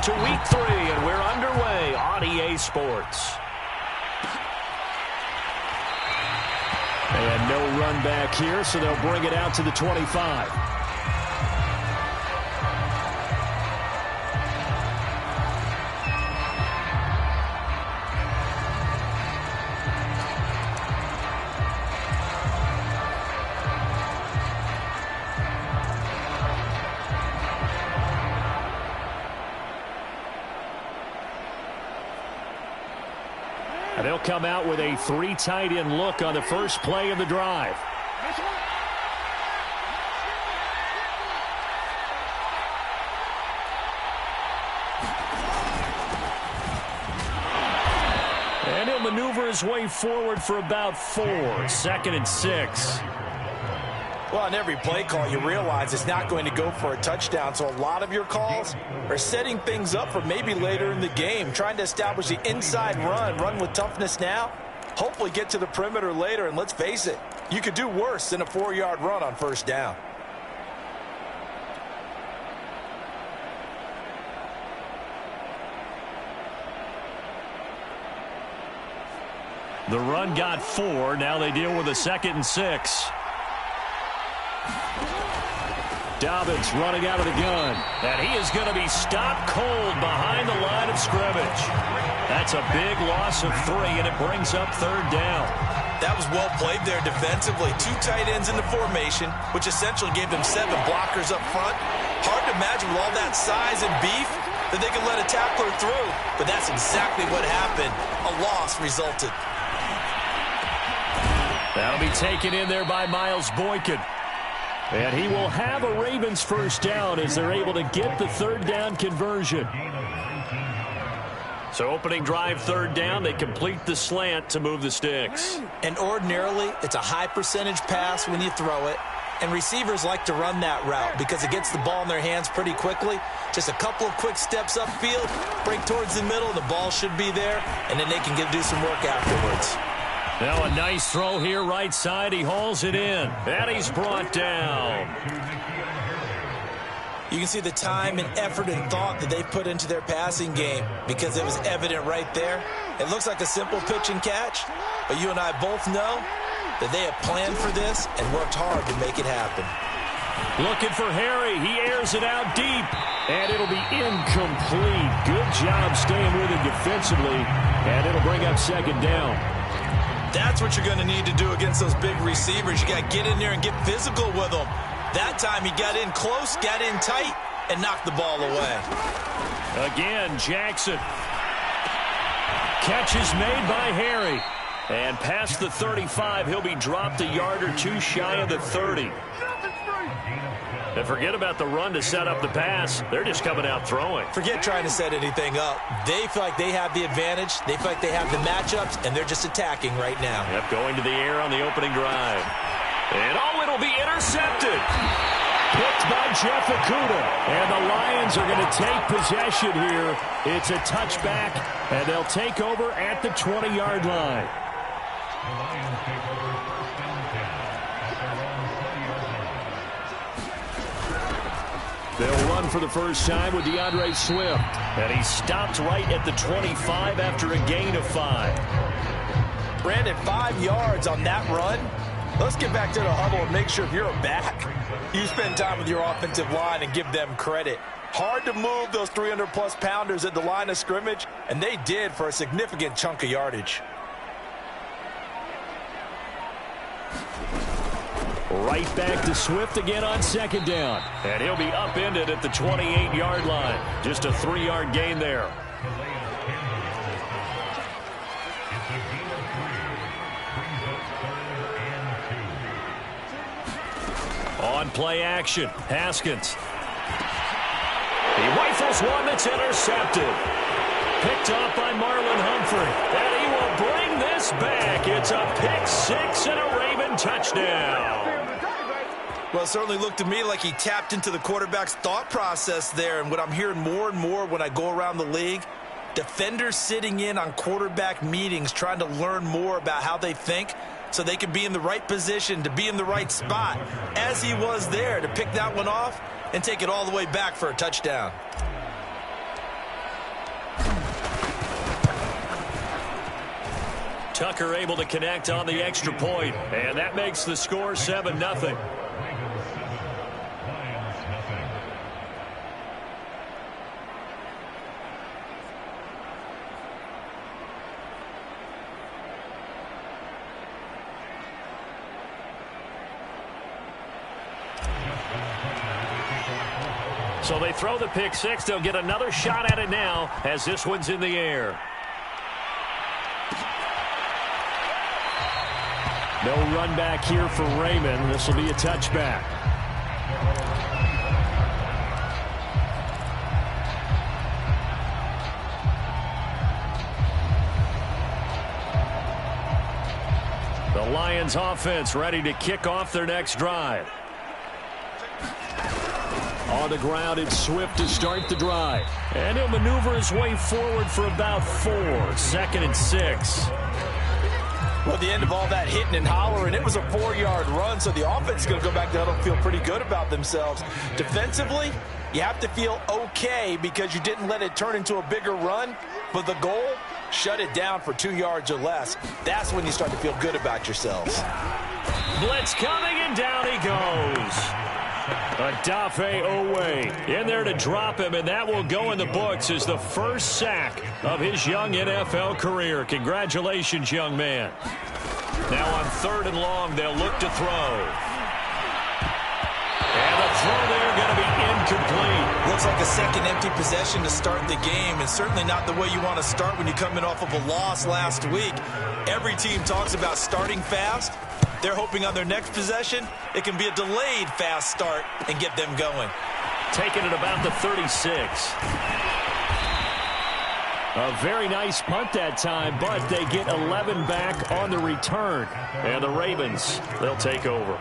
to week 3, and we're underway on EA Sports. And no run back here, so they'll bring it out to the 25. And they'll come out with a 3 tight end look on the first play of the drive. And he'll maneuver his way forward for about 4. 2nd and 6. Well, on every play call, you realize it's not going to go for a touchdown. So a lot of your calls are setting things up for maybe later in the game, trying to establish the inside run with toughness now, hopefully get to the perimeter later. And let's face it, you could do worse than a 4-yard run on first down. The run got 4. Now they deal with a 2nd and 6. Dobbins running out of the gun. And he is going to be stopped cold behind the line of scrimmage. That's a big loss of 3, and it brings up 3rd down. That was well played there defensively. 2 tight ends in the formation, which essentially gave them 7 blockers up front. Hard to imagine with all that size and beef that they could let a tackler through. But that's exactly what happened. A loss resulted. That'll be taken in there by Miles Boykin. And he will have a Ravens first down as they're able to get the 3rd down conversion. So opening drive 3rd down, they complete the slant to move the sticks. And ordinarily, it's a high percentage pass when you throw it. And receivers like to run that route because it gets the ball in their hands pretty quickly. Just a couple of quick steps upfield, break towards the middle, the ball should be there, and then they can do some work afterwards. Now a nice throw here right side. He hauls it in. And he's brought down. You can see the time and effort and thought that they put into their passing game because it was evident right there. It looks like a simple pitch and catch, but you and I both know that they have planned for this and worked hard to make it happen. Looking for Harry. He airs it out deep, and it'll be incomplete. Good job staying with it defensively, and it'll bring up 2nd down. That's what you're going to need to do against those big receivers. You got to get in there and get physical with them. That time he got in close, got in tight, and knocked the ball away. Again, Jackson. Catch is made by Harry. And past the 35, he'll be dropped a yard or 2 shy of the 30. And forget about the run to set up the pass. They're just coming out throwing. Forget trying to set anything up. They feel like they have the advantage. They feel like they have the matchups, and they're just attacking right now. Yep, going to the air on the opening drive. And it'll be intercepted. Picked by Jeff Okudah. And the Lions are going to take possession here. It's a touchback, and they'll take over at the 20-yard line. They'll run for the first time with DeAndre Swift. And he stopped right at the 25 after a gain of 5. Brandon, 5 yards on that run. Let's get back to the huddle and make sure if you're a back, you spend time with your offensive line and give them credit. Hard to move those 300-plus pounders at the line of scrimmage, and they did for a significant chunk of yardage. Right back to Swift again on 2nd down. And he'll be upended at the 28-yard line. Just a 3-yard gain there. On play action, Haskins. He rifles one that's intercepted. Picked off by Marlon Humphrey. And he will bring this back. It's a pick 6 and a Raven touchdown. Well, it certainly looked to me like he tapped into the quarterback's thought process there. And what I'm hearing more and more when I go around the league, defenders sitting in on quarterback meetings trying to learn more about how they think so they can be in the right position to be in the right spot, as he was there to pick that one off and take it all the way back for a touchdown. Tucker able to connect on the extra point, and that makes the score 7-0. So they throw the pick six. They'll get another shot at it now as this one's in the air. No run back here for Raymond. This will be a touchback. The Lions offense ready to kick off their next drive. On the ground, it's Swift to start the drive. And he'll maneuver his way forward for about 4. 2nd and 6. Well, at the end of all that hitting and hollering, it was a 4-yard run, so the offense is going to go back there and feel pretty good about themselves. Defensively, you have to feel okay because you didn't let it turn into a bigger run, but the goal, shut it down for 2 yards or less. That's when you start to feel good about yourselves. Blitz coming, and down he goes. Odafe Oweh in there to drop him, and that will go in the books as the first sack of his young NFL career. Congratulations, young man. Now on 3rd and long, they'll look to throw. And the throw there going to be incomplete. Looks like a second empty possession to start the game, and certainly not the way you want to start when you're coming off of a loss last week. Every team talks about starting fast. They're hoping on their next possession, it can be a delayed fast start and get them going. Taking it about the 36. A very nice punt that time, but they get 11 back on the return. And the Ravens, they'll take over.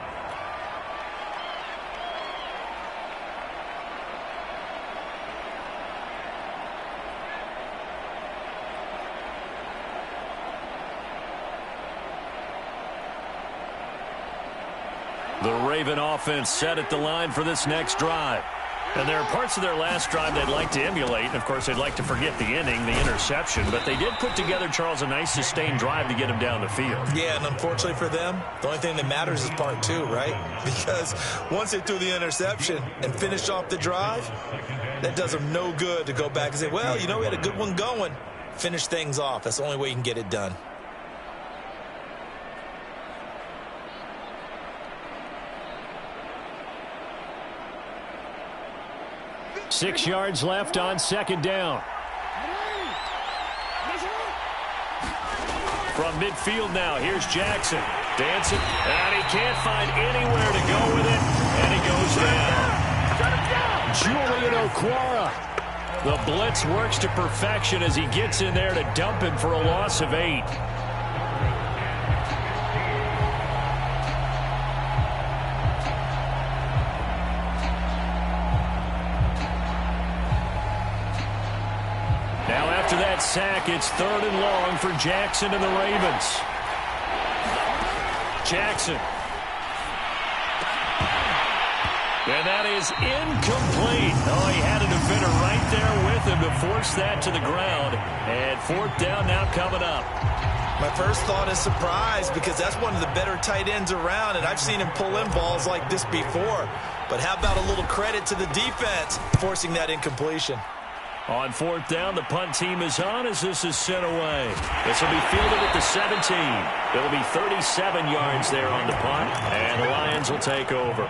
The Raven offense set at the line for this next drive. And there are parts of their last drive they'd like to emulate. And, of course, they'd like to forget the inning, the interception. But they did put together, Charles, a nice sustained drive to get him down the field. Yeah, and unfortunately for them, the only thing that matters is part 2, right? Because once they threw the interception and finished off the drive, that does them no good to go back and say, well, you know, we had a good one going. Finish things off. That's the only way you can get it done. 6 yards left on 2nd down. From midfield now, here's Jackson. Dancing, and he can't find anywhere to go with it, and he goes down. Julian Okwara. The blitz works to perfection as he gets in there to dump him for a loss of 8. Sack. It's 3rd and long for Jackson and the Ravens. Jackson. And that is incomplete. Oh, he had a defender right there with him to force that to the ground. And 4th down now coming up. My first thought is surprise because that's one of the better tight ends around, and I've seen him pull in balls like this before. But how about a little credit to the defense forcing that incompletion? On 4th down, the punt team is on as this is sent away. This will be fielded at the 17. It'll be 37 yards there on the punt, and the Lions will take over.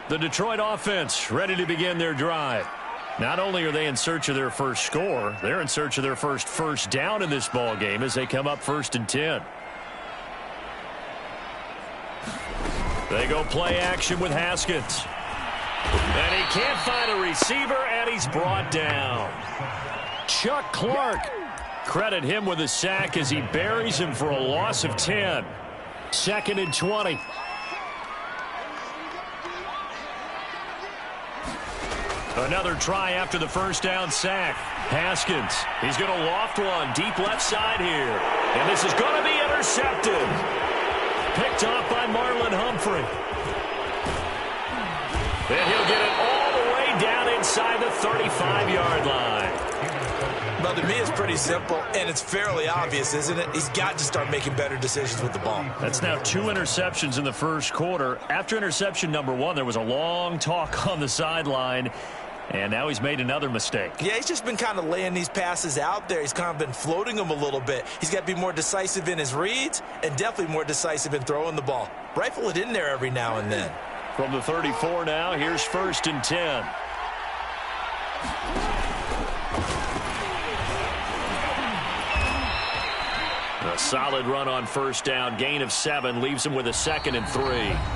The Detroit offense ready to begin their drive. Not only are they in search of their first score, they're in search of their first down in this ball game as they come up 1st and 10. They go play action with Haskins. And he can't find a receiver, and he's brought down. Chuck Clark. Credit him with a sack as he buries him for a loss of 10. 2nd and 20. Another try after the first down sack. Haskins, he's going to loft one deep left side here. And this is going to be intercepted. Picked off by Marlon Humphrey. And he'll get it all the way down inside the 35-yard line. Well, to me, it's pretty simple, and it's fairly obvious, isn't it? He's got to start making better decisions with the ball. That's now 2 interceptions in the first quarter. After interception number 1, there was a long talk on the sideline, and now he's made another mistake. Yeah, he's just been kind of laying these passes out there. He's kind of been floating them a little bit. He's got to be more decisive in his reads and definitely more decisive in throwing the ball. Rifle it in there every now and then. From the 34 now, here's 1st and 10. A solid run on 1st down. Gain of 7 leaves him with a 2nd and 3.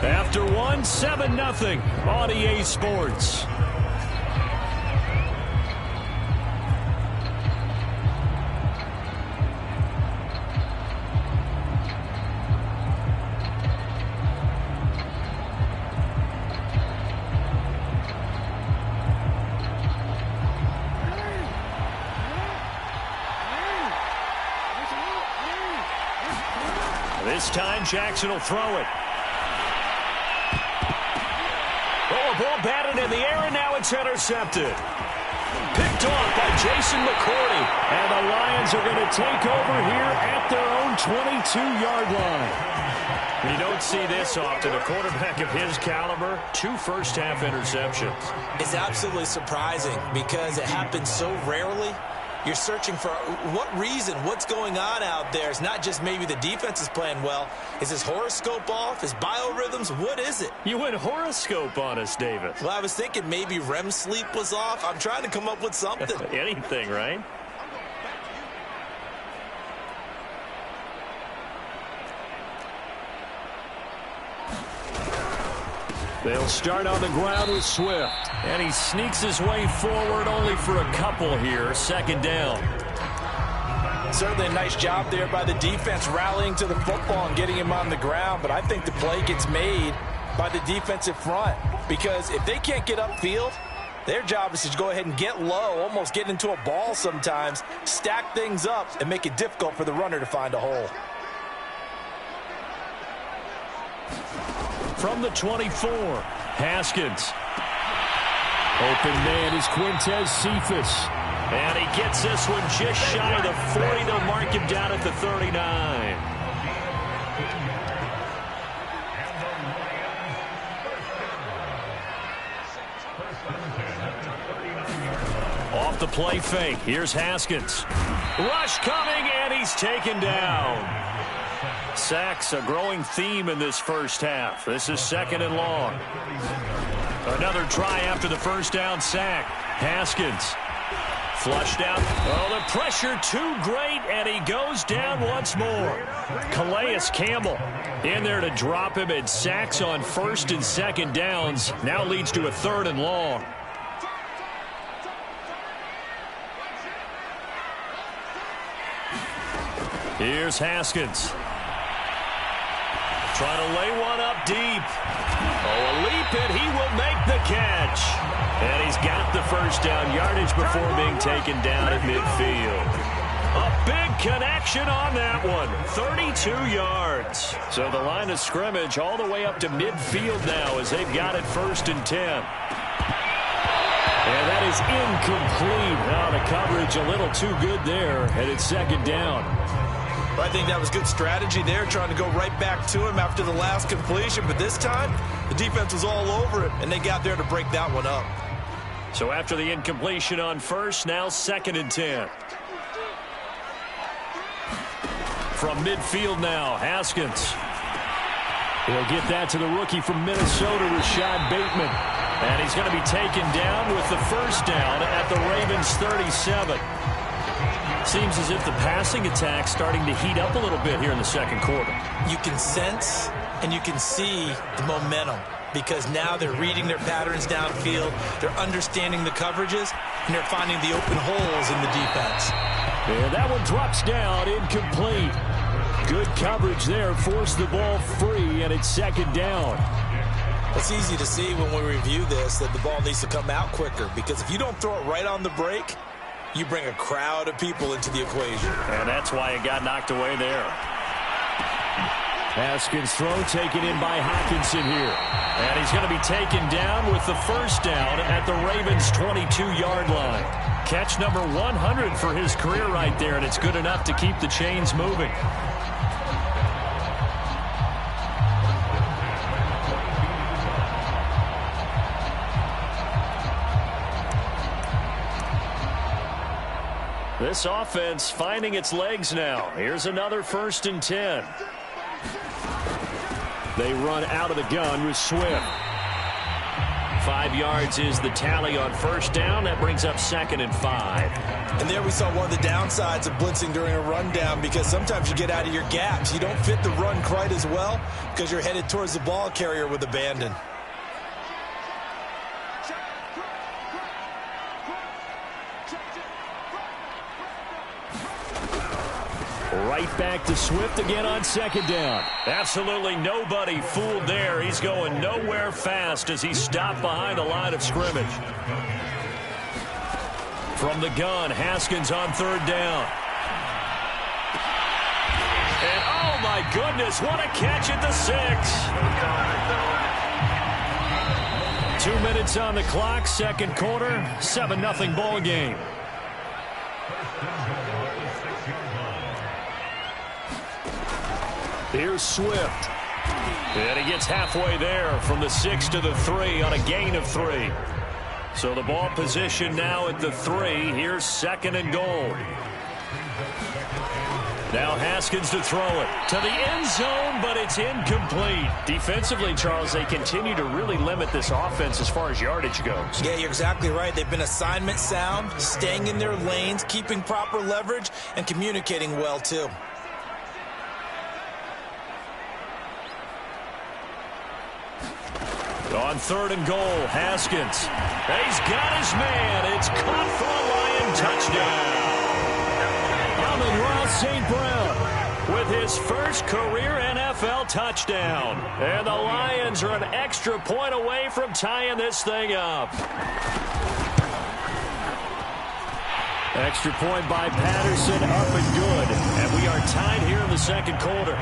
After 1, 7-0 on EA Sports. This time, Jackson will throw it. Oh, a ball batted in the air, and now it's intercepted. Picked off by Jason McCourty. And the Lions are going to take over here at their own 22-yard line. You don't see this often. A quarterback of his caliber, 2 first-half interceptions. It's absolutely surprising because it happens so rarely. You're searching for what reason, what's going on out there. It's not just maybe the defense is playing well. Is his horoscope off? His biorhythms? What is it? You went horoscope on us, Davis. Well, I was thinking maybe REM sleep was off. I'm trying to come up with something. Anything, right? They'll start on the ground with Swift. And he sneaks his way forward only for a couple here. 2nd down. Certainly a nice job there by the defense rallying to the football and getting him on the ground. But I think the play gets made by the defensive front. Because if they can't get upfield, their job is to go ahead and get low, almost get into a ball sometimes, stack things up, and make it difficult for the runner to find a hole. From the 24, Haskins. Open man is Quintez Cephas. And he gets this one just shy of the 40. They'll mark him down at the 39. Off the play fake. Here's Haskins. Rush coming, and he's taken down. Sacks a growing theme in this first half. This is 2nd and long. Another try after the first down sack. Haskins flushed out. Oh, the pressure too great, and he goes down once more. Calais Campbell in there to drop him, and sacks on 1st and 2nd downs. Now leads to a 3rd and long. Here's Haskins. Trying to lay one up deep. Oh, a leap, and he will make the catch. And he's got the first down yardage before being taken down at midfield. A big connection on that one. 32 yards. So the line of scrimmage all the way up to midfield now as they've got it 1st and 10. And that is incomplete. Now the coverage a little too good there, and it's 2nd down. I think that was good strategy there, trying to go right back to him after the last completion. But this time, the defense was all over it, and they got there to break that one up. So after the incompletion on 1st, now 2nd and 10. From midfield now, Haskins. He'll get that to the rookie from Minnesota, Rashad Bateman. And he's going to be taken down with the first down at the Ravens' 37. Seems as if the passing attack's starting to heat up a little bit here in the 2nd quarter. You can sense and you can see the momentum because now they're reading their patterns downfield, they're understanding the coverages, and they're finding the open holes in the defense. And that one drops down, incomplete. Good coverage there, forced the ball free, and it's 2nd down. It's easy to see when we review this that the ball needs to come out quicker because if you don't throw it right on the break, you bring a crowd of people into the equation. And that's why it got knocked away there. Haskins' throw taken in by Hockenson here. And he's going to be taken down with the first down at the Ravens' 22-yard line. Catch number 100 for his career right there, and it's good enough to keep the chains moving. This offense finding its legs now. Here's another 1st and 10. They run out of the gun with Swift. 5 yards is the tally on first down. That brings up 2nd and 5. And there we saw one of the downsides of blitzing during a rundown, because sometimes you get out of your gaps. You don't fit the run quite as well because you're headed towards the ball carrier with abandon. Right back to Swift again on 2nd down. Absolutely nobody fooled there. He's going nowhere fast as he stopped behind the line of scrimmage. From the gun, Haskins on 3rd down. And oh my goodness, what a catch at the 6. 2 minutes on the clock, 2nd quarter, 7-0 ball game. Here's Swift. And he gets halfway there from the 6 to the 3 on a gain of 3. So the ball position now at the 3. Here's 2nd and goal. Now Haskins to throw it to the end zone, but it's incomplete. Defensively, Charles, they continue to really limit this offense as far as yardage goes. Yeah, you're exactly right. They've been assignment sound, staying in their lanes, keeping proper leverage, and communicating well, too. On 3rd and goal, Haskins. He's got his man. It's caught for a Lion touchdown. Amon-Ra St. Brown with his first career NFL touchdown. And the Lions are an extra point away from tying this thing up. Extra point by Patterson, up and good. And we are tied here in the 2nd quarter.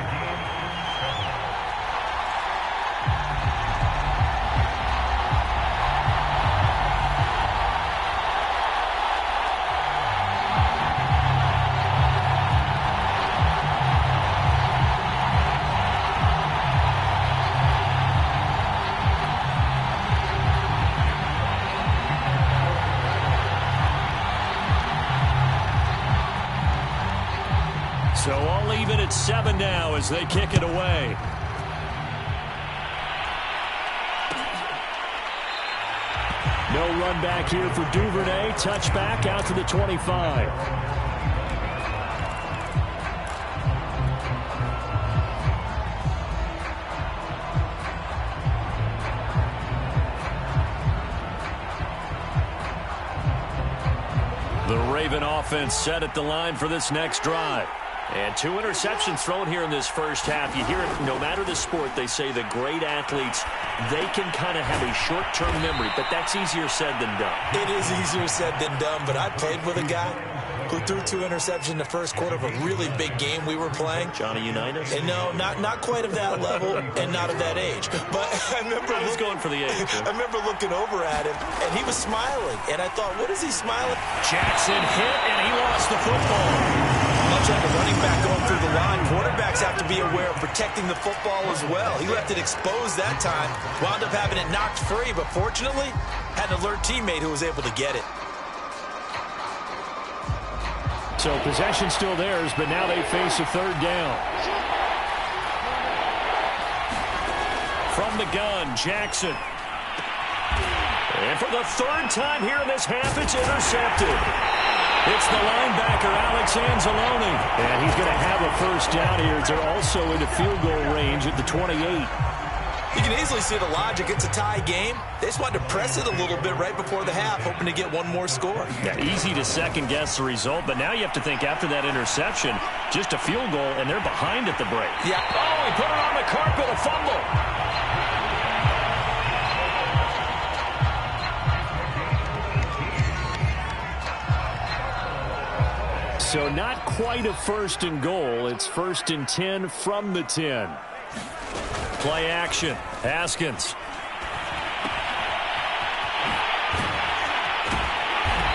So all even at 7 now as they kick it away. No run back here for Duvernay. Touchback out to the 25. The Raven offense set at the line for this next drive. And 2 interceptions thrown here in this first half. You hear it, no matter the sport, they say the great athletes, they can kind of have a short-term memory, but that's easier said than done. It is easier said than done, but I played with a guy who threw 2 interceptions in the first quarter of a really big game we were playing. Johnny Unitas? And no, not quite of that level and not of that age. But I was going for the age. I remember looking over at him, and he was smiling. And I thought, what is he smiling? Jackson hit, and he lost the football. Much like a running back going through the line, quarterbacks have to be aware of protecting the football as well. He left it exposed that time, wound up having it knocked free, but fortunately, had an alert teammate who was able to get it. So possession still theirs, but now they face a 3rd down. From the gun, Jackson. And for the 3rd time here in this half, it's intercepted. It's the linebacker, Alex Anzalone. And he's going to have a first down here. They're also into field goal range at the 28. You can easily see the logic. It's a tie game. They just wanted to press it a little bit right before the half, hoping to get one more score. Yeah, easy to second-guess the result, but now you have to think after that interception, just a field goal, and they're behind at the break. Yeah. Oh, he put it on the carpet, a fumble. So not quite a 1st and goal. It's 1st and 10 from the 10. Play action. Haskins.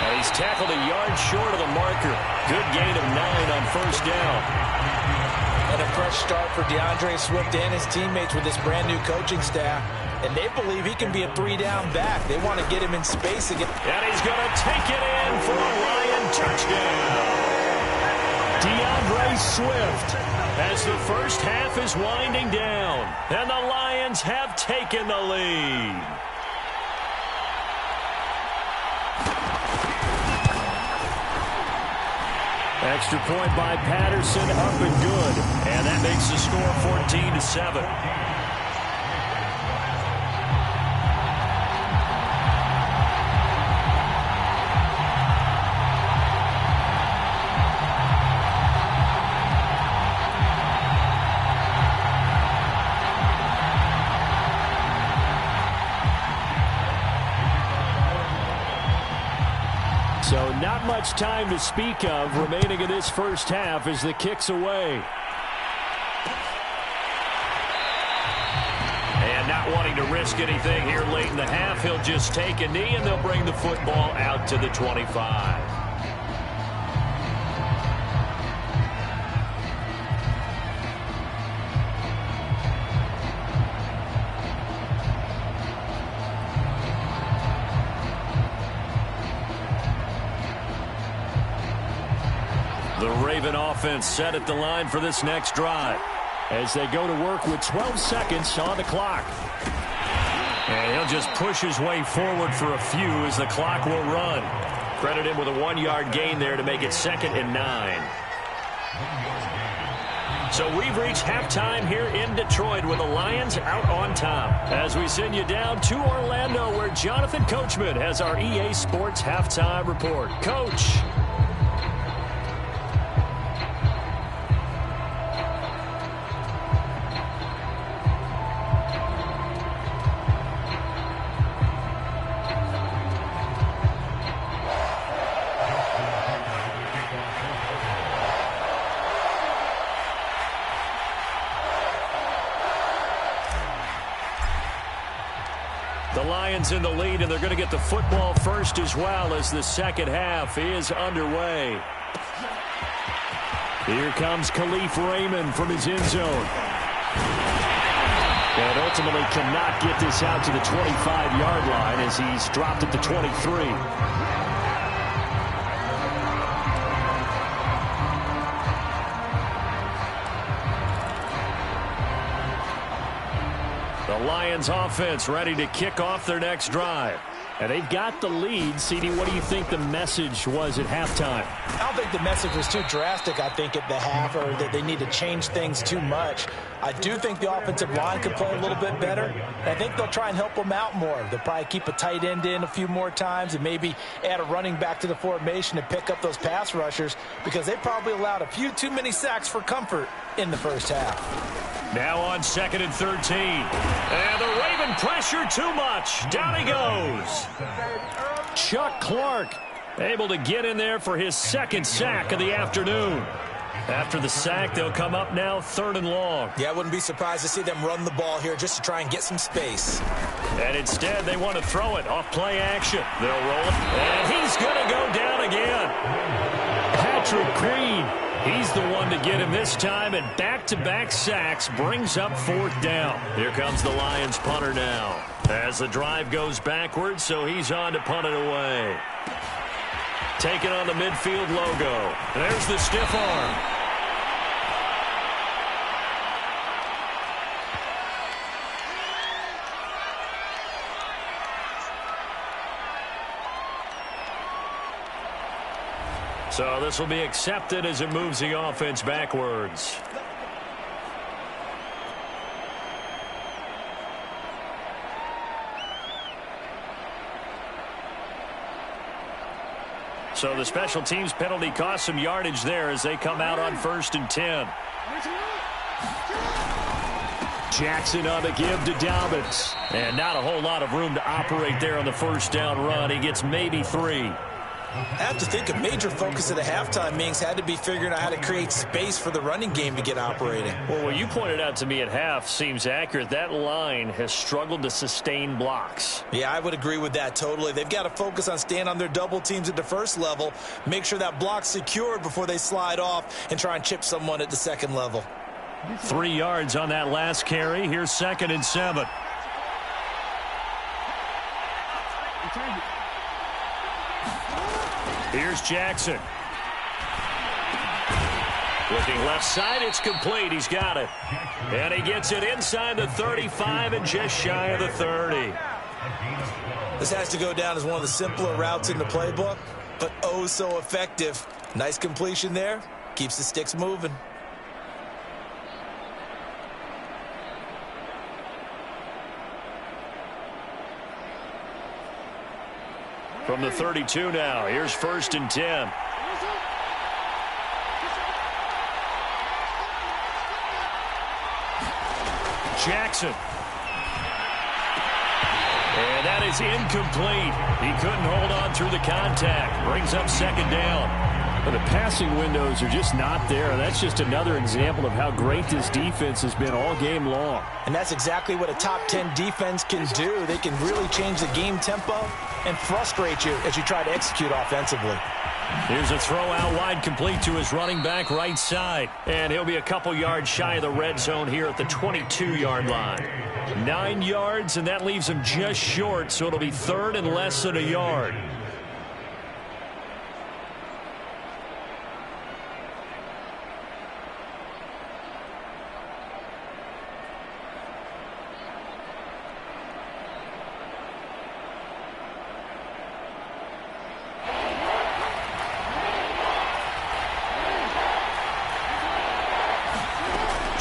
And he's tackled a yard short of the marker. Good gain of 9 on first down. And a fresh start for DeAndre Swift and his teammates with this brand new coaching staff. And they believe he can be a 3-down back. They want to get him in space again. And he's going to take it in for a Lion touchdown. DeAndre Swift as the first half is winding down. And the Lions have taken the lead. Extra point by Patterson, up and good. And that makes the score 14-7. So not much time to speak of remaining in this first half as the kick's away. And not wanting to risk anything here late in the half, he'll just take a knee and they'll bring the football out to the 25. The Raven offense set at the line for this next drive as they go to work with 12 seconds on the clock. And he'll just push his way forward for a few as the clock will run. Credit him with a 1-yard gain there to make it 2nd and 9. So we've reached halftime here in Detroit with the Lions out on top. As we send you down to Orlando where Jonathan Coachman has our EA Sports halftime report. Coach. The Lions in the lead, and they're going to get the football first as well as the second half is underway. Here comes Khalif Raymond from his end zone. And ultimately cannot get this out to the 25-yard line as he's dropped at the 23. The Lions offense ready to kick off their next drive. And they've got the lead. CD, what do you think the message was at halftime? I don't think the message was too drastic, I think, at the half, or that they need to change things too much. I do think the offensive line could play a little bit better. I think they'll try and help them out more. They'll probably keep a tight end in a few more times and maybe add a running back to the formation to pick up those pass rushers because they probably allowed a few too many sacks for comfort in the first half. Now on 2nd and 13. And the Raven pressure too much. Down he goes. Chuck Clark able to get in there for his 2nd sack of the afternoon. After the sack, they'll come up now 3rd and long. Yeah, I wouldn't be surprised to see them run the ball here just to try and get some space. And instead, they want to throw it off play action. They'll roll it. And he's going to go down again. Patrick Green. He's the one to get him this time, and back-to-back sacks brings up 4th down. Here comes the Lions punter now. As the drive goes backwards, so he's on to punt it away. Taking on the midfield logo. There's the stiff arm. So this will be accepted as it moves the offense backwards. So the special teams penalty cost some yardage there as they come out on 1st and 10. Jackson on the give to Dobbins. And not a whole lot of room to operate there on the 1st down run. He gets maybe 3. I have to think a major focus of the halftime meetings had to be figuring out how to create space for the running game to get operating. Well, what you pointed out to me at half seems accurate. That line has struggled to sustain blocks. Yeah, I would agree with that totally. They've got to focus on staying on their double teams at the first level, make sure that block's secured before they slide off and try and chip someone at the second level. 3 yards on that last carry. Here's 2nd and 7. Here's Jackson. Looking left side, it's complete. He's got it. And he gets it inside the 35 and just shy of the 30. This has to go down as one of the simpler routes in the playbook, but oh so effective. Nice completion there. Keeps the sticks moving. From the 32 now, here's 1st and 10. Jackson. And that is incomplete. He couldn't hold on through the contact. Brings up 2nd down. But the passing windows are just not there. That's just another example of how great this defense has been all game long. And that's exactly what a top 10 defense can do. They can really change the game tempo and frustrate you as you try to execute offensively. Here's a throw out wide, complete to his running back right side. And he'll be a couple yards shy of the red zone here at the 22-yard line. 9 yards, and that leaves him just short, so it'll be 3rd and less than a yard.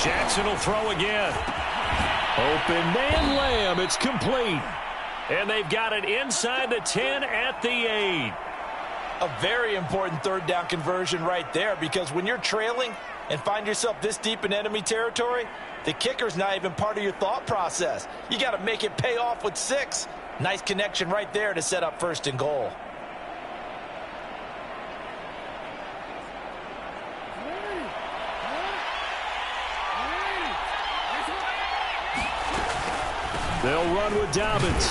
Jackson will throw again. Open man Lamb. It's complete. And they've got it inside the 10 at the 8. A very important 3rd down conversion right there, because when you're trailing and find yourself this deep in enemy territory, the kicker's not even part of your thought process. You got to make it pay off with 6. Nice connection right there to set up 1st and goal. They'll run with Dobbins.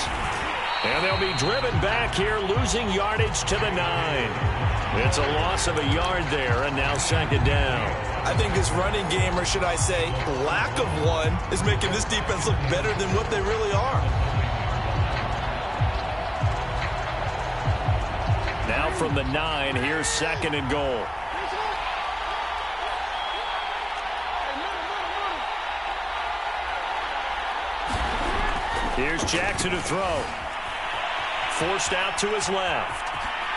And they'll be driven back here, losing yardage to the 9. It's a loss of a yard there, and now 2nd down. I think this running game, or should I say lack of one, is making this defense look better than what they really are. Now from the 9, here's 2nd and goal. Here's Jackson to throw. Forced out to his left.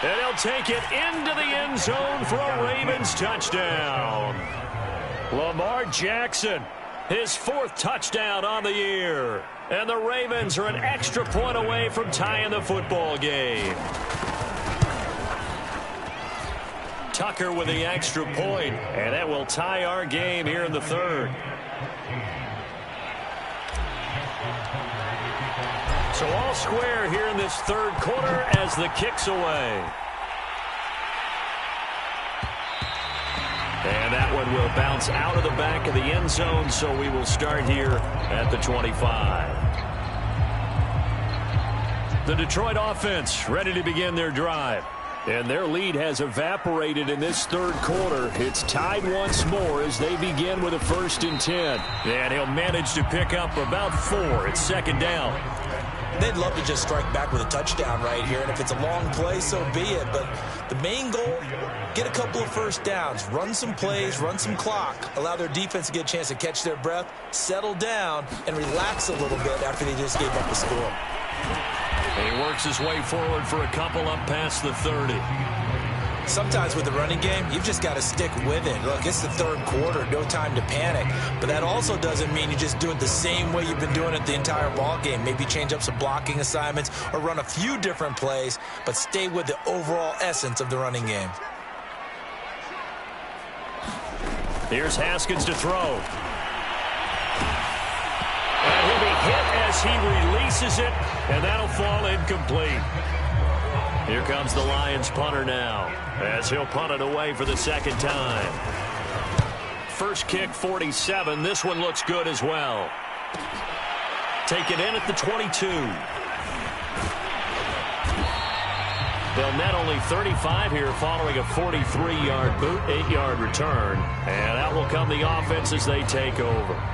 And he'll take it into the end zone for a Ravens touchdown. Lamar Jackson, his 4th touchdown on the year. And the Ravens are an extra point away from tying the football game. Tucker with the extra point, and that will tie our game here in the 3rd. So all square here in this 3rd quarter as the kick's away. And that one will bounce out of the back of the end zone, so we will start here at the 25. The Detroit offense ready to begin their drive. And their lead has evaporated in this 3rd quarter. It's tied once more as they begin with a 1st and 10. And he'll manage to pick up about 4. It's 2nd down. They'd love to just strike back with a touchdown right here, and if it's a long play, so be it. But the main goal, get a couple of 1st downs, run some plays, run some clock, allow their defense to get a chance to catch their breath, settle down, and relax a little bit after they just gave up the score. He works his way forward for a couple up past the 30. Sometimes with the running game, you've just got to stick with it. Look, it's the 3rd quarter, no time to panic. But that also doesn't mean you just do it the same way you've been doing it the entire ball game. Maybe change up some blocking assignments or run a few different plays, but stay with the overall essence of the running game. Here's Haskins to throw. And he'll be hit as he releases it, and that'll fall incomplete. Here comes the Lions punter now, as he'll punt it away for the second time. First kick, 47. This one looks good as well. Take it in at the 22. They'll net only 35 here following a 43-yard boot, 8-yard return. And out will come the offense as they take over.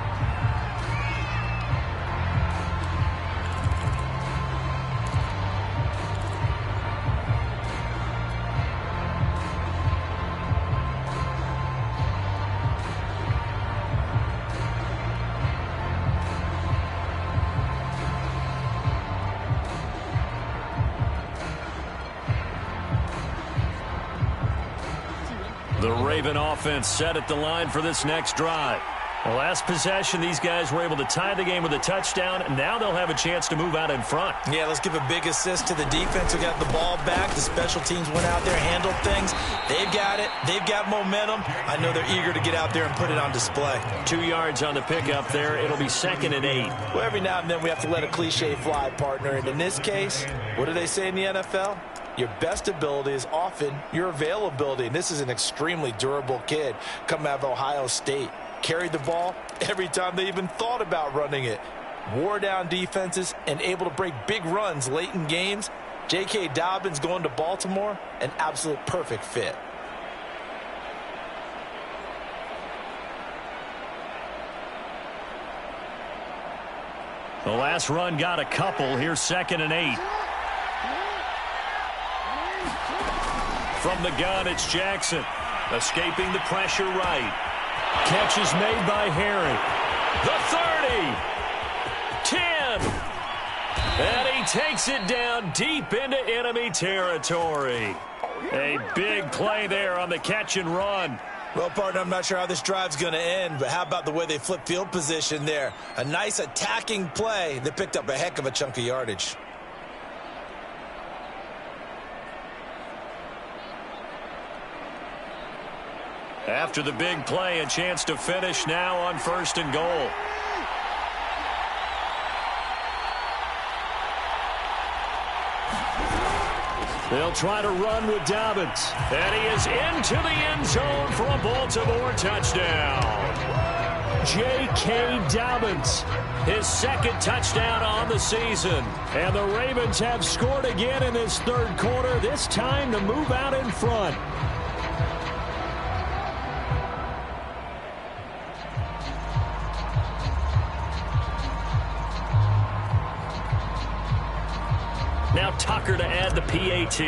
The Raven offense set at the line for this next drive. The last possession, these guys were able to tie the game with a touchdown, and now they'll have a chance to move out in front. Yeah, let's give a big assist to the defense who got the ball back. The special teams went out there, handled things. They've got it. They've got momentum. I know they're eager to get out there and put it on display. 2 yards on the pickup there. It'll be 2nd and 8. Well, every now and then we have to let a cliche fly, partner. And in this case, what do they say in the NFL? Your best ability is often your availability. And this is an extremely durable kid coming out of Ohio State. Carried the ball every time they even thought about running it. Wore down defenses and able to break big runs late in games. J.K. Dobbins going to Baltimore, an absolute perfect fit. The last run got a couple. Here's 2nd and 8. From the gun, it's Jackson. Escaping the pressure right. Catch is made by Herring. The 30. 10. And he takes it down deep into enemy territory. A big play there on the catch and run. Well, partner, I'm not sure how this drive's going to end, but how about the way they flip field position there? A nice attacking play that picked up a heck of a chunk of yardage. After the big play, a chance to finish now on 1st and goal. They'll try to run with Dobbins. And he is into the end zone for a Baltimore touchdown. J.K. Dobbins, his 2nd touchdown on the season. And the Ravens have scored again in this 3rd quarter, this time to move out in front. Now Tucker to add the PAT.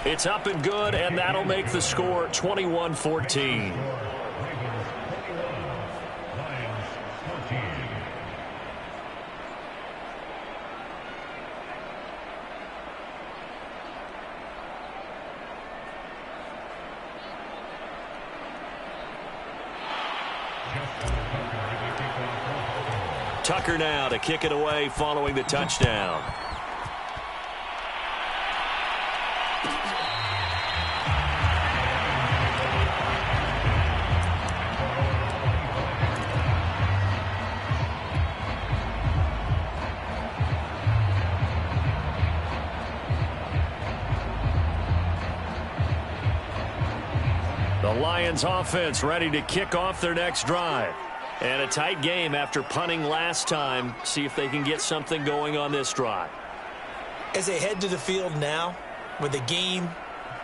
It's up and good, and that'll make the score 21-14. Tucker now to kick it away following the touchdown. The Lions offense ready to kick off their next drive. And a tight game after punting last time. See if they can get something going on this drive. As they head to the field now, with the game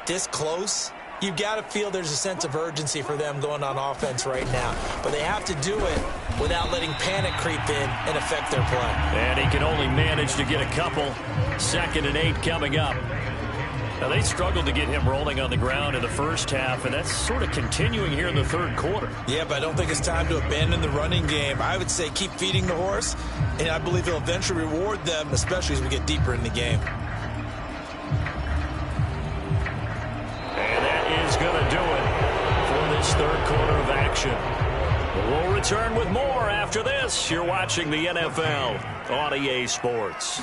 this close, you've got to feel there's a sense of urgency for them going on offense right now. But they have to do it without letting panic creep in and affect their play. And he can only manage to get a couple. 2nd and 8 coming up. Now, they struggled to get him rolling on the ground in the first half, and that's sort of continuing here in the 3rd quarter. Yeah, but I don't think it's time to abandon the running game. I would say keep feeding the horse, and I believe he'll eventually reward them, especially as we get deeper in the game. And that is going to do it for this 3rd quarter of action. We'll return with more after this. You're watching the NFL on EA Sports.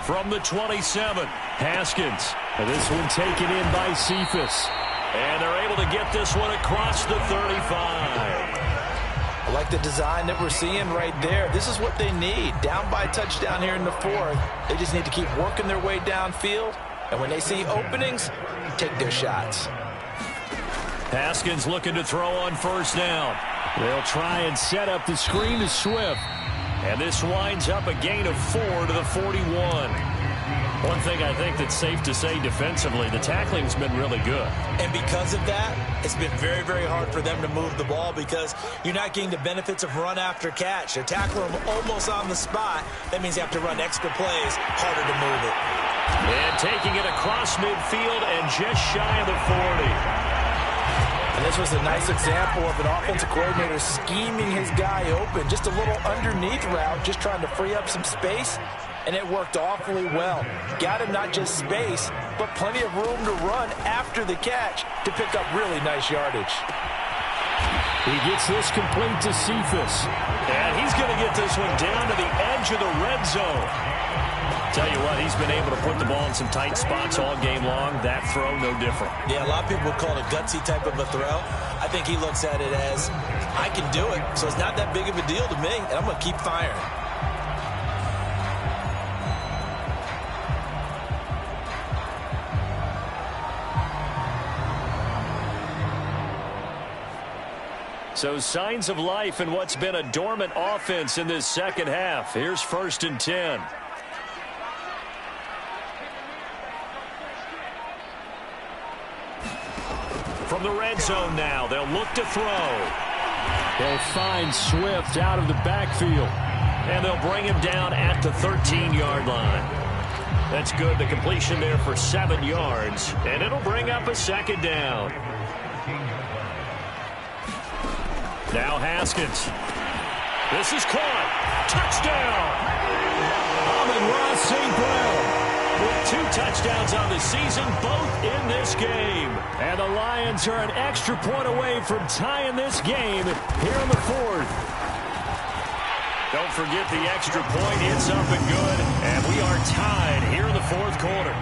From the 27, Haskins. And this one taken in by Cephas. And they're able to get this one across the 35. I like the design that we're seeing right there. This is what they need. Down by a touchdown here in the fourth. They just need to keep working their way downfield. And when they see openings, take their shots. Haskins looking to throw on first down. They'll try and set up the screen to Swift. And this winds up a gain of 4 to the 41. One thing I think that's safe to say defensively, the tackling's been really good. And because of that, it's been very, very hard for them to move the ball because you're not getting the benefits of run after catch. They're tackling them almost on the spot. That means you have to run extra plays, harder to move it. And taking it across midfield and just shy of the 40. And this was a nice example of an offensive coordinator scheming his guy open. Just a little underneath route, just trying to free up some space. And it worked awfully well. Got him not just space, but plenty of room to run after the catch to pick up really nice yardage. He gets this complete to Cephas. And he's going to get this one down to the edge of the red zone. Tell you what, he's been able to put the ball in some tight spots all game long. That throw, no different. Yeah, a lot of people would call it a gutsy type of a throw. I think he looks at it as, I can do it, so it's not that big of a deal to me, and I'm going to keep firing. So signs of life in what's been a dormant offense in this second half. Here's 1st and 10. From the red zone now, they'll look to throw. They'll find Swift out of the backfield. And they'll bring him down at the 13-yard line. That's good. The completion there for 7 yards. And it'll bring up a 2nd down. Now Haskins. This is caught. Touchdown! Amon-Ra St. Brown with 2 touchdowns on the season, both in this game. And the Lions are an extra point away from tying this game here in the 4th. Don't forget the extra point. It's up and good. And we are tied here in the 4th quarter.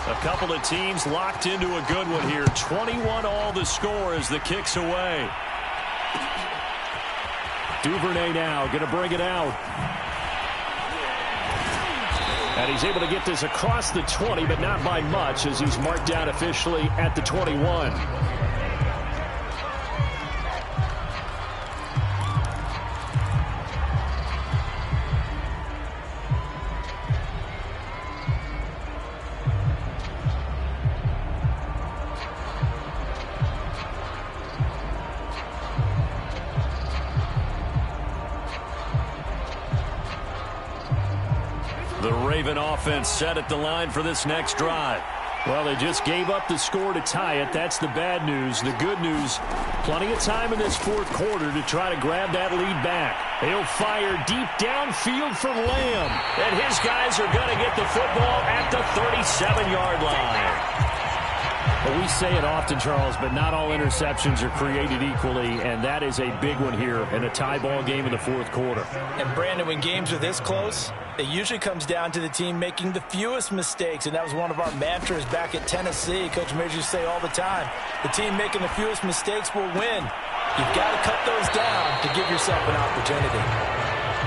A couple of teams locked into a good one here. 21 all the score as the kick's away. Duvernay now going to bring it out. And he's able to get this across the 20, but not by much as he's marked down officially at the 21. The Raven offense set at the line for this next drive. Well, they just gave up the score to tie it. That's the bad news. The good news, plenty of time in this 4th quarter to try to grab that lead back. He'll fire deep downfield for Lamb. And his guys are going to get the football at the 37-yard line. Well, we say it often, Charles, but not all interceptions are created equally, and that is a big one here in a tie ball game in the 4th quarter. And, Brandon, when games are this close, it usually comes down to the team making the fewest mistakes, and that was one of our mantras back at Tennessee. Coach Mears used to say all the time, the team making the fewest mistakes will win. You've got to cut those down to give yourself an opportunity.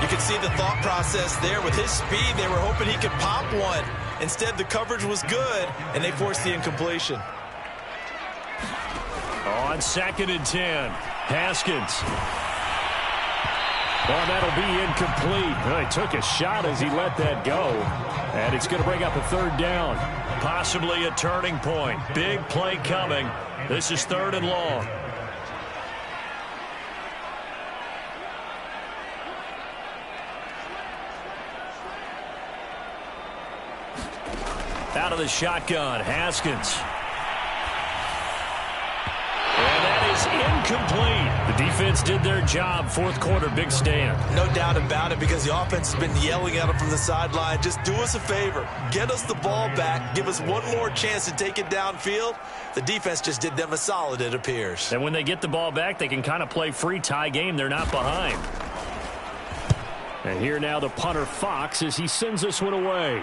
You can see the thought process there. With his speed, they were hoping he could pop one. Instead, the coverage was good, and they forced the incompletion. On 2nd and 10, Haskins. Well, that'll be incomplete. Well, he took a shot as he let that go. And it's going to bring up a 3rd down. Possibly a turning point. Big play coming. This is 3rd and long. Out of the shotgun, Haskins. And that is incomplete. The defense did their job. 4th quarter, big stand. No doubt about it, because the offense has been yelling at them from the sideline. Just do us a favor. Get us the ball back. Give us one more chance to take it downfield. The defense just did them a solid, it appears. And when they get the ball back, they can kind of play free tie game. They're not behind. And here now the punter, Fox, as he sends this one away.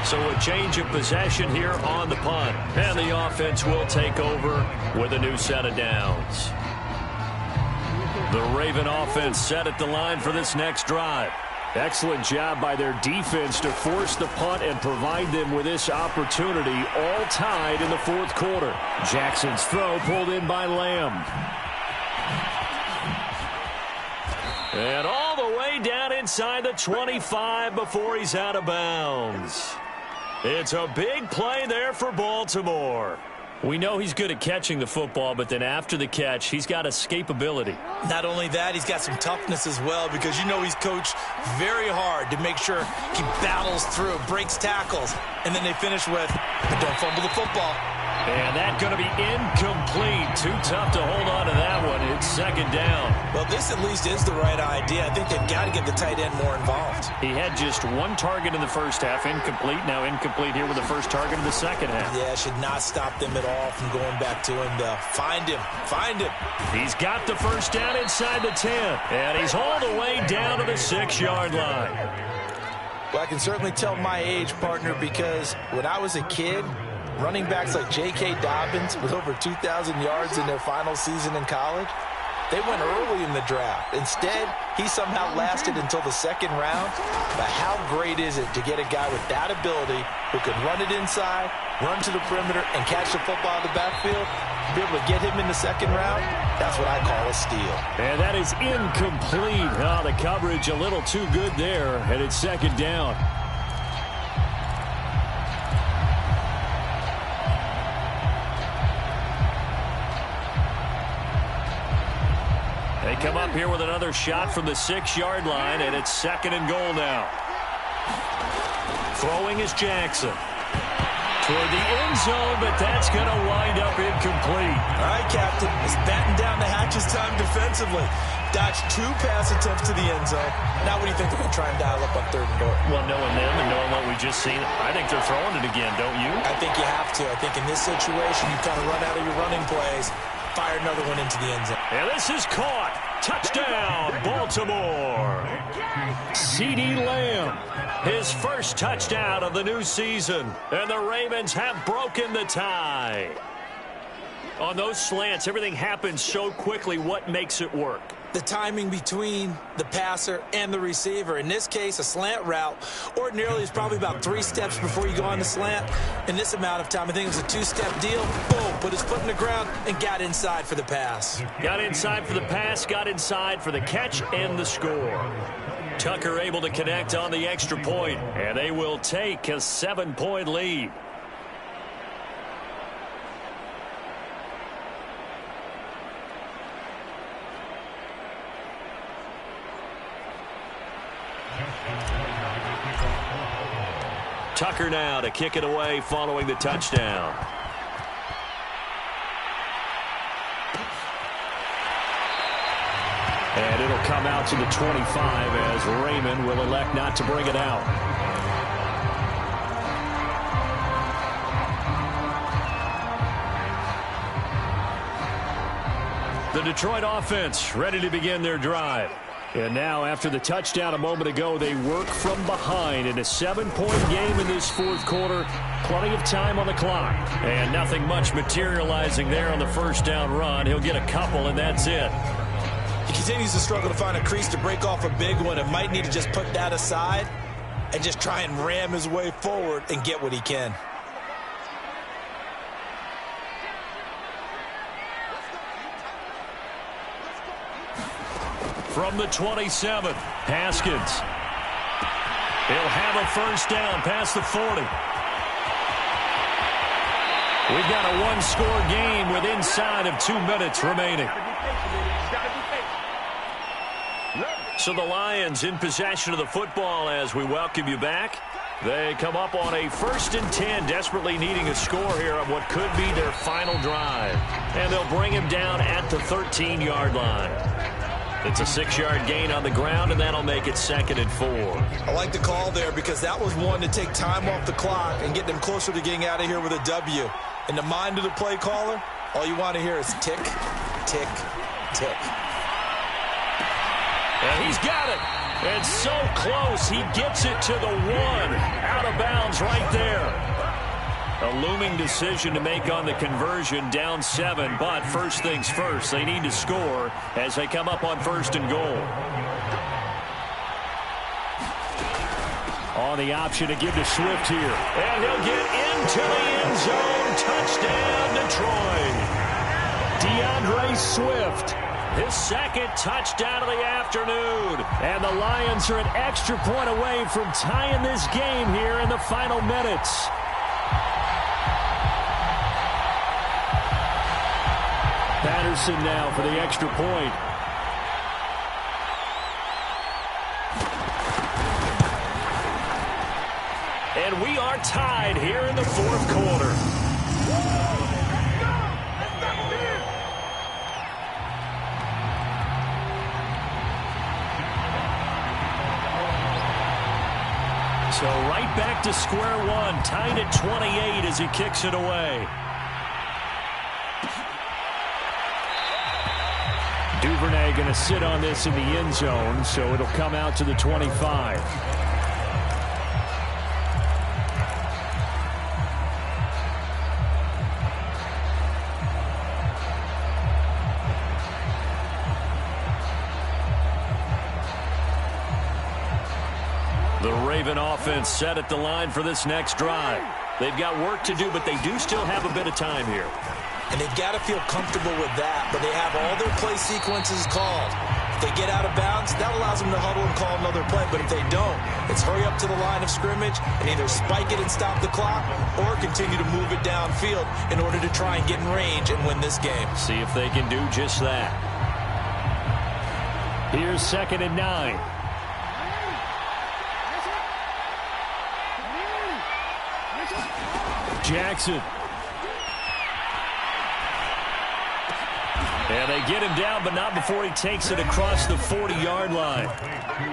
So a change of possession here on the punt. And the offense will take over with a new set of downs. The Raven offense set at the line for this next drive. Excellent job by their defense to force the punt and provide them with this opportunity, all tied in the fourth quarter. Jackson's throw pulled in by Lamb. And all the way down inside the 25 before he's out of bounds. It's a big play there for Baltimore. We know he's good at catching the football, but then after the catch, he's got escapability. Not only that, he's got some toughness as well, because you know he's coached very hard to make sure he battles through, breaks tackles, and then they finish with, but don't fumble the football. And that's going to be incomplete. Too tough to hold on to that one. It's second down. Well, this at least is the right idea. I think they've got to get the tight end more involved. He had just one target in the first half, incomplete. Now incomplete here with the first target in the second half. Yeah, should not stop them at all from going back to him to find him. Find him. He's got the first down inside the 10. And he's all the way down to the 6-yard line. Well, I can certainly tell my age, partner, because when I was a kid, running backs like J.K. Dobbins with over 2,000 yards in their final season in college, they went early in the draft. Instead, he somehow lasted until the second round. But how great is it to get a guy with that ability who can run it inside, run to the perimeter, and catch the football in the backfield? Be able to get him in the second round, that's what I call a steal. And that is incomplete. Oh, the coverage a little too good there, and it's second down. They come up here with another shot from the 6-yard line, and it's second and goal now. Throwing is Jackson. Toward the end zone, but that's going to wind up incomplete. All right, Captain. It's batten down the hatches time defensively. Dodged 2 pass attempts to the end zone. Now what do you think they're going to try and dial up on third and goal? Well, knowing them and knowing what we just seen, I think they're throwing it again, don't you? I think you have to. I think in this situation, you kind of run out of your running plays, fire another one into the end zone. And this is caught. Touchdown, Baltimore. CeeDee Lamb, his first touchdown of the new season. And the Ravens have broken the tie. On those slants, everything happens so quickly. What makes it work? The timing between the passer and the receiver. In this case, a slant route ordinarily is probably about 3 steps before you go on the slant. In this amount of time, I think it was a 2-step deal. Boom, put his foot in the ground and got inside for the pass. Got inside for the pass, got inside for the catch and the score. Tucker able to connect on the extra point, and they will take a 7-point lead. Tucker now to kick it away following the touchdown. And it'll come out to the 25 as Raymond will elect not to bring it out. The Detroit offense ready to begin their drive. And now, after the touchdown a moment ago, they work from behind in a 7-point game in this fourth quarter. Plenty of time on the clock. And nothing much materializing there on the first down run. He'll get a couple, and that's it. He continues to struggle to find a crease to break off a big one and might need to just put that aside and just try and ram his way forward and get what he can. From the 27, Haskins. He'll have a first down past the 40. We've got a one-score game with inside of 2 minutes remaining. So the Lions in possession of the football as we welcome you back. They come up on a 1st and 10, desperately needing a score here on what could be their final drive. And they'll bring him down at the 13-yard line. It's a 6-yard gain on the ground, and that'll make it 2nd and 4. I like the call there because that was one to take time off the clock and get them closer to getting out of here with a W. In the mind of the play caller, all you want to hear is tick, tick, tick. And he's got it. And so close, he gets it to the 1. Out of bounds right there. A looming decision to make on the conversion, down 7. But first things first, they need to score as they come up on 1st and goal. On the option to give to Swift here. And he'll get into the end zone. Touchdown, Detroit. DeAndre Swift. His 2nd touchdown of the afternoon. And the Lions are an extra point away from tying this game here in the final minutes. Patterson now for the extra point. And we are tied here in the 4th quarter. So right back to square one, tied at 28 as he kicks it away. Duvernay going to sit on this in the end zone, so it'll come out to the 25. The Raven offense set at the line for this next drive. They've got work to do, but they do still have a bit of time here. And they've got to feel comfortable with that, but they have all their play sequences called. If they get out of bounds, that allows them to huddle and call another play. But if they don't, it's hurry up to the line of scrimmage and either spike it and stop the clock or continue to move it downfield in order to try and get in range and win this game. See if they can do just that. Here's 2nd and 9. Jackson. And they get him down, but not before he takes it across the 40-yard line.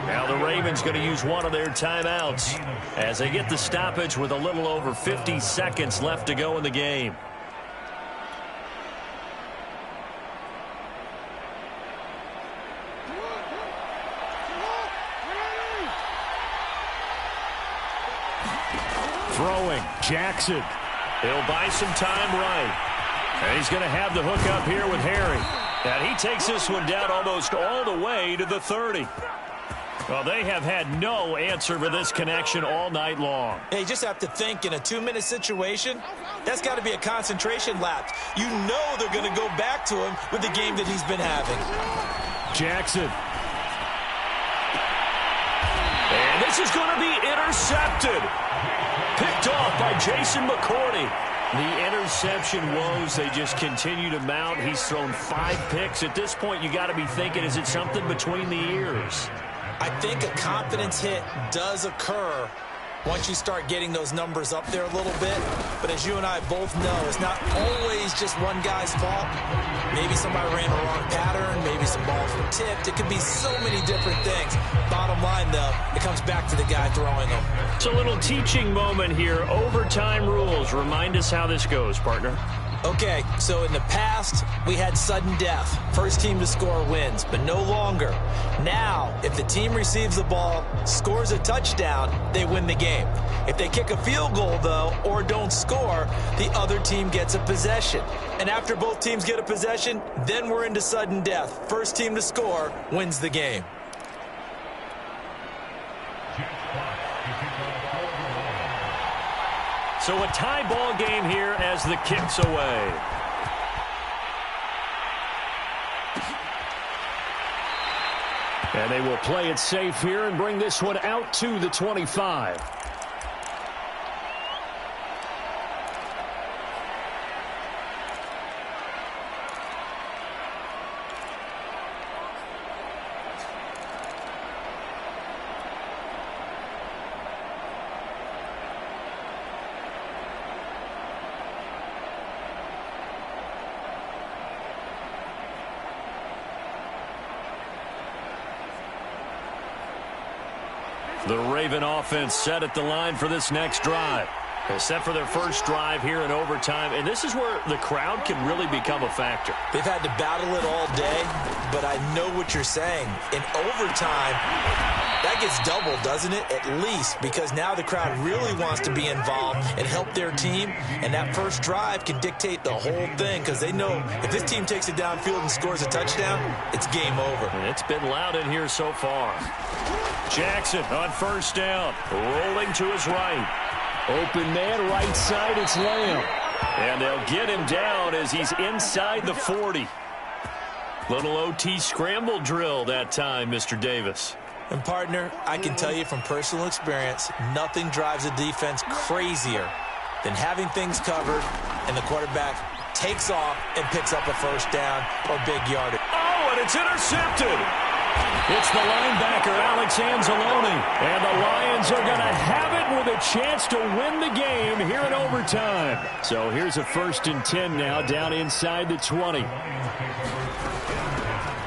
Now the Ravens going to use one of their timeouts as they get the stoppage with a little over 50 seconds left to go in the game. Throwing, Jackson. He'll buy some time right. And he's going to have the hook up here with Harry. And he takes this one down almost all the way to the 30. Well, they have had no answer for this connection all night long. Yeah, you just have to think in a 2-minute situation, that's got to be a concentration lapse. You know they're going to go back to him with the game that he's been having. Jackson. And this is going to be intercepted. Picked off by Jason McCourty. The interception woes, they just continue to mount. He's thrown 5 picks. At this point, you got to be thinking, is it something between the ears? I think a confidence hit does occur once you start getting those numbers up there a little bit. But as you and I both know, it's not always just one guy's fault. Maybe somebody ran a wrong pattern. Maybe some balls were tipped. It could be so many different things. Bottom line, though, it comes back to the guy throwing them. It's a little teaching moment here. Overtime rules. Remind us how this goes, partner. Okay, so in the past, we had sudden death. First team to score wins, but no longer. Now, if the team receives the ball, scores a touchdown, they win the game. If they kick a field goal, though, or don't score, the other team gets a possession. And after both teams get a possession, then we're into sudden death. First team to score wins the game. So a tie ball game here as the kick's away. And they will play it safe here and bring this one out to the 25. The Raven offense set at the line for this next drive. They're set for their first drive here in overtime, and this is where the crowd can really become a factor. They've had to battle it all day, but I know what you're saying. In overtime, that gets doubled, doesn't it? At least, because now the crowd really wants to be involved and help their team, and that first drive can dictate the whole thing because they know if this team takes it downfield and scores a touchdown, it's game over. And it's been loud in here so far. Jackson on first down, rolling to his right. Open man, right side, it's Lamb. And they'll get him down as he's inside the 40. Little OT scramble drill that time, Mr. Davis. And, partner, I can tell you from personal experience, nothing drives a defense crazier than having things covered and the quarterback takes off and picks up a first down or big yardage. Oh, and it's intercepted. It's the linebacker, Alex Anzalone, and the Lions are going to have it with a chance to win the game here in overtime. So here's a 1st and 10 now, down inside the 20.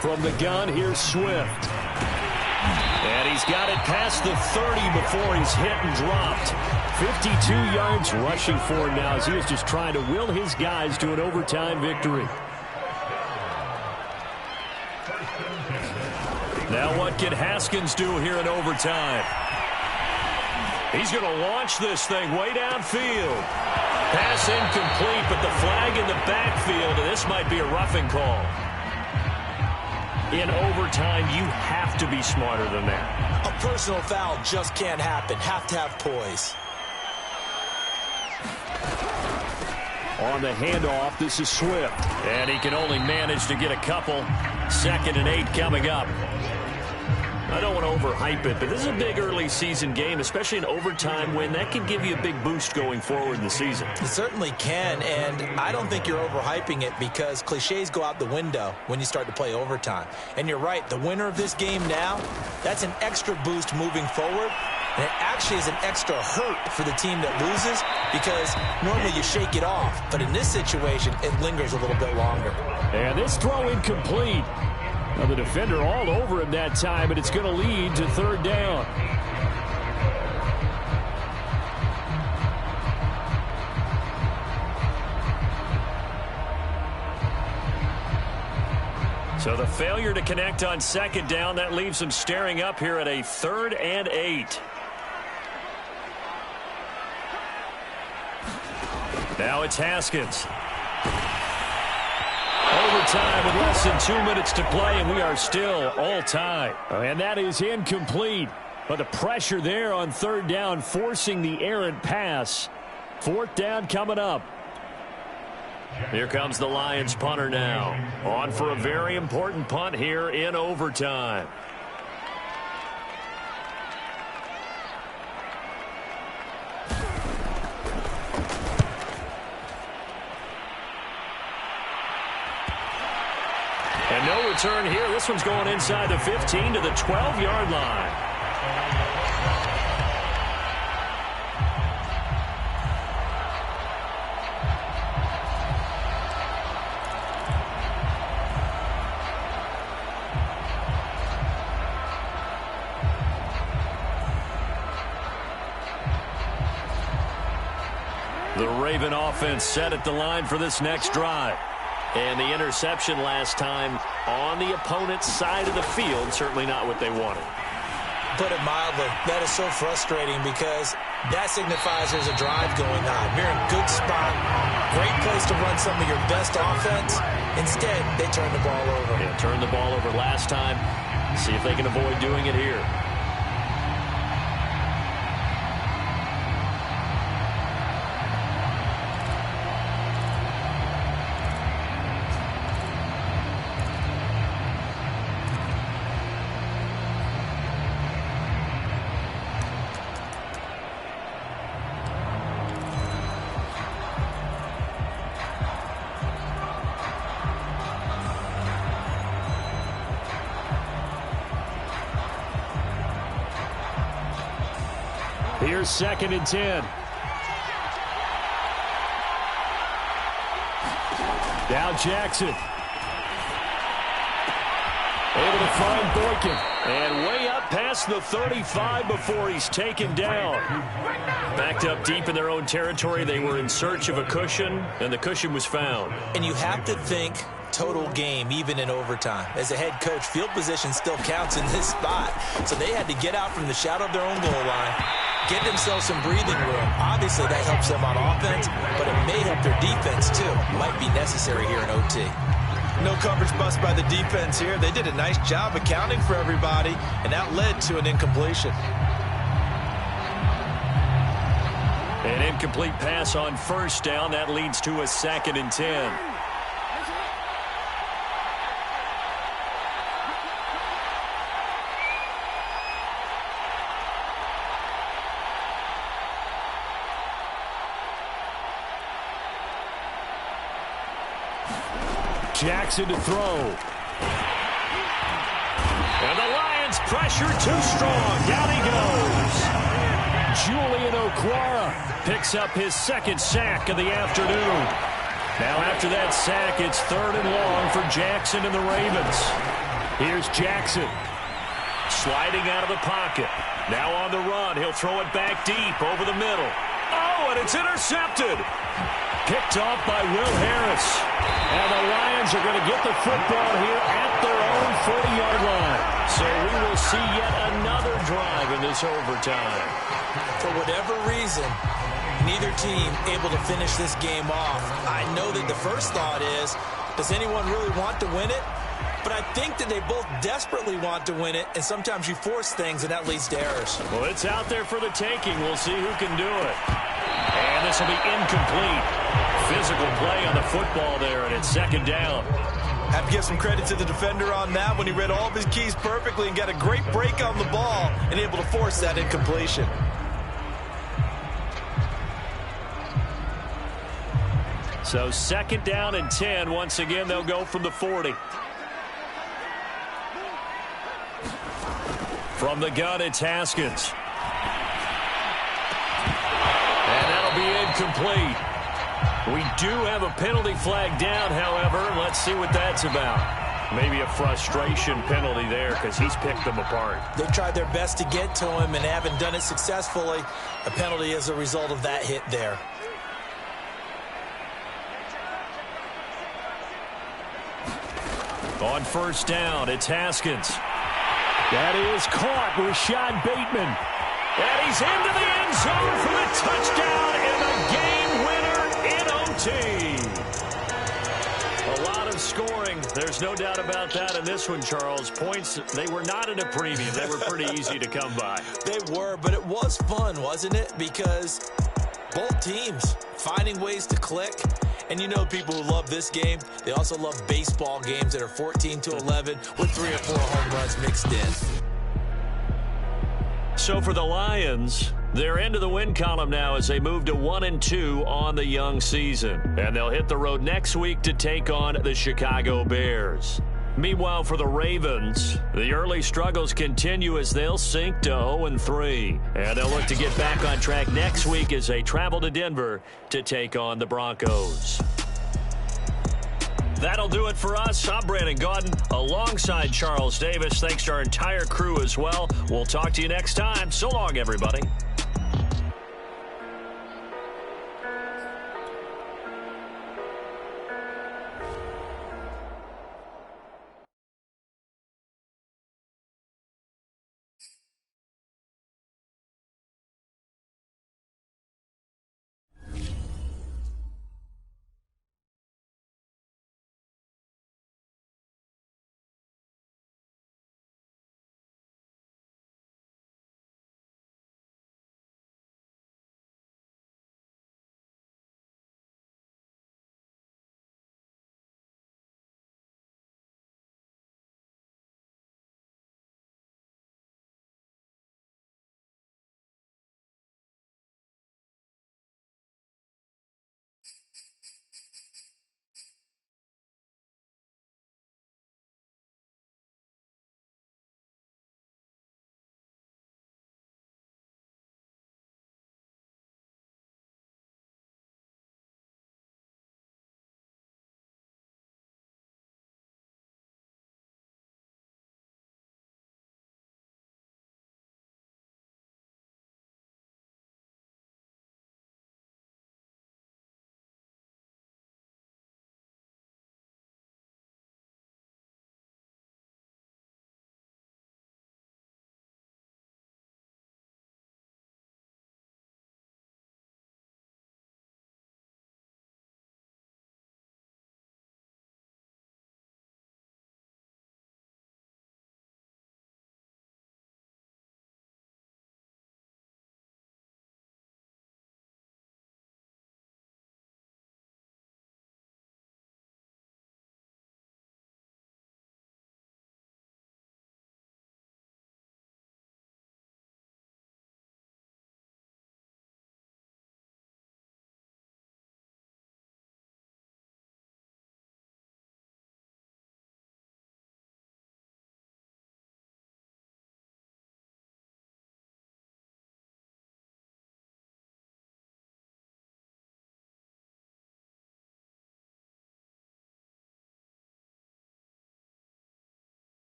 From the gun, here's Swift. And he's got it past the 30 before he's hit and dropped. 52 yards rushing for him now as he was just trying to will his guys to an overtime victory. Now what can Haskins do here in overtime? He's going to launch this thing way downfield. Pass incomplete, but the flag in the backfield, and this might be a roughing call. In overtime, you have to be smarter than that. A personal foul just can't happen. Have to have poise. On the handoff, this is Swift. And he can only manage to get a couple. 2nd and 8 coming up. I don't want to overhype it, but this is a big early season game, especially an overtime win. That can give you a big boost going forward in the season. It certainly can, and I don't think you're overhyping it because cliches go out the window when you start to play overtime. And you're right, the winner of this game now, that's an extra boost moving forward. And it actually is an extra hurt for the team that loses because normally you shake it off. But in this situation, it lingers a little bit longer. And this throw incomplete. Now the defender all over him that time, and it's going to lead to 3rd down. So the failure to connect on 2nd down, that leaves them staring up here at a 3rd and 8. Now it's Haskins. Overtime with less than 2 minutes to play, and we are still all tied. And that is incomplete. But the pressure there on 3rd down, forcing the errant pass. 4th down coming up. Here comes the Lions punter now. On for a very important punt here in overtime. And no return here. This one's going inside the 15 to the 12-yard line. The Raven offense set at the line for this next drive. And the interception last time on the opponent's side of the field, certainly not what they wanted. Put it mildly, that is so frustrating because that signifies there's a drive going on. You're in a good spot, great place to run some of your best offense. Instead, they turn the ball over. Yeah, turned the ball over last time. See if they can avoid doing it here. Here's 2nd and 10. Now Jackson. Able to find Boykin. And way up past the 35 before he's taken down. Backed up deep in their own territory. They were in search of a cushion, and the cushion was found. And you have to think total game, even in overtime. As a head coach, field position still counts in this spot. So they had to get out from the shadow of their own goal line, get themselves some breathing room. Obviously, that helps them on offense, but it may help their defense, too. Might be necessary here in OT. No coverage bust by the defense here. They did a nice job accounting for everybody, and that led to an incompletion. An incomplete pass on first down. That leads to a 2nd and 10. Jackson to throw. And the Lions pressure too strong. Down he goes. Julian Okwara picks up his 2nd sack of the afternoon. Now after that sack, it's 3rd and long for Jackson and the Ravens. Here's Jackson. Sliding out of the pocket. Now on the run. He'll throw it back deep over the middle. Oh, and it's intercepted. Picked off by Will Harris. And the Lions are going to get the football here at their own 40-yard line. So we will see yet another drive in this overtime. For whatever reason, neither team able to finish this game off. I know that the first thought is, does anyone really want to win it? But I think that they both desperately want to win it, and sometimes you force things, and that leads to errors. Well, it's out there for the taking. We'll see who can do it. And this will be incomplete. Physical play on the football there, and it's 2nd down. Have to give some credit to the defender on that when he read all of his keys perfectly and got a great break on the ball and able to force that incompletion. So 2nd down and 10. Once again, they'll go from the 40. From the gun, it's Haskins. And that'll be incomplete. We do have a penalty flag down, however. Let's see what that's about. Maybe a frustration penalty there because he's picked them apart. They've tried their best to get to him and haven't done it successfully. A penalty as a result of that hit there. On first down, it's Haskins. That is caught. Rashad Bateman. And he's into the end zone for the touchdown and the game winner in OT. A lot of scoring. There's no doubt about that in this one, Charles. Points, they were not in a preview. They were pretty easy to come by. They were, but it was fun, wasn't it? Because both teams finding ways to click. And you know people who love this game, they also love baseball games that are 14-11 with 3 or 4 home runs mixed in. So for the Lions, they're into the win column now as they move to 1-2 on the young season. And they'll hit the road next week to take on the Chicago Bears. Meanwhile, for the Ravens, the early struggles continue as they'll sink to 0-3. And they'll look to get back on track next week as they travel to Denver to take on the Broncos. That'll do it for us. I'm Brandon Gaudin alongside Charles Davis. Thanks to our entire crew as well. We'll talk to you next time. So long, everybody.